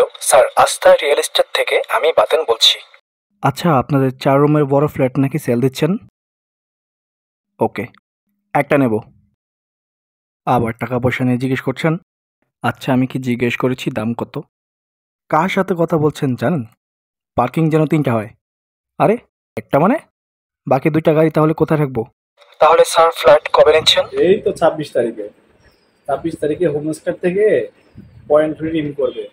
Hello sir, আস্থা real estate থেকে আমি বাতেন বলছি। আচ্ছা, আপনাদের 4 রুমের বড় ফ্ল্যাট নাকি সেল দিচ্ছেন? ওকে, একটা নেব। আবার টাকা পয়সা নিয়ে জিজ্ঞেস করছেন? আচ্ছা, আমি কি জিজ্ঞেস করেছি দাম কত? কার সাথে কথা বলছেন জানেন? পার্কিং যেন 3টা হয়। আরে, একটা মানে? বাকি 2টা গাড়ি তাহলে কোথায় রাখবো? তাহলে স্যার ফ্ল্যাট কবে নিচ্ছেন? এই তো 26 তারিখে। 26 তারিখে হোমস্টার থেকে পয়েন্ট রিডিম করবে।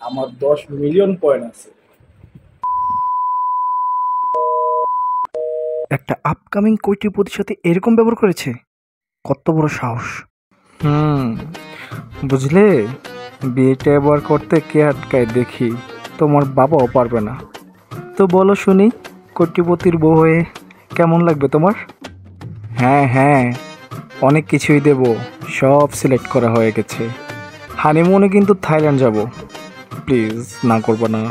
আমার 10 মিলিয়ন পয়েন্ট আছে। একটা আপকামিং কোটিপতির সাথে এরকম ব্যবহার করেছে? কত বড় সাহস! বুঝলে, বিয়েটা এবার করতে কে আটকায় দেখি। তোমার বাবাও পারবে না। তো বলো শুনি, কোটিপতির বউ হয়ে কেমন লাগবে তোমার? হ্যাঁ হ্যাঁ, অনেক কিছুই দেব, সব সিলেক্ট করা হয়ে গেছে। হানিমুনে কিন্তু থাইল্যান্ড যাব, প্লিজ না করবো না।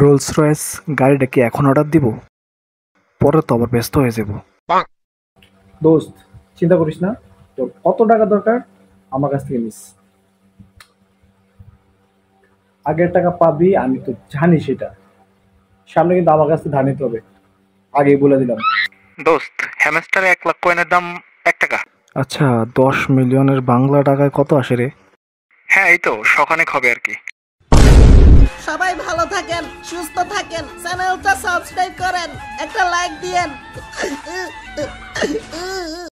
রোলস রয়েস গাড়িটা কি এখন অর্ডার দিব? পরে তো আবার ব্যস্ত হয়ে যাব। দোস্ত, চিন্তা করিস না, তোর কত টাকা দরকার আমার কাছ থেকে নিস। আগের টাকা পাবি, আমি তো জানি সেটা। সামনে কিন্তু আমার কাছ থেকে ধার নিতে হবে, আগেই বলে দিলাম। দোস্ত, হ্যামস্টারে 1 লাখ কয়েনের দাম 1 টাকা। আচ্ছা, 10 মিলিয়নের বাংলা টাকায় কত আসে রে? হ্যাঁ, এই তো শখানেক হবে আর কি। সবাই ভালো থাকেন, সুস্থ থাকেন, চ্যানেলটা সাবস্ক্রাইব করেন, একটা লাইক দিয়েন।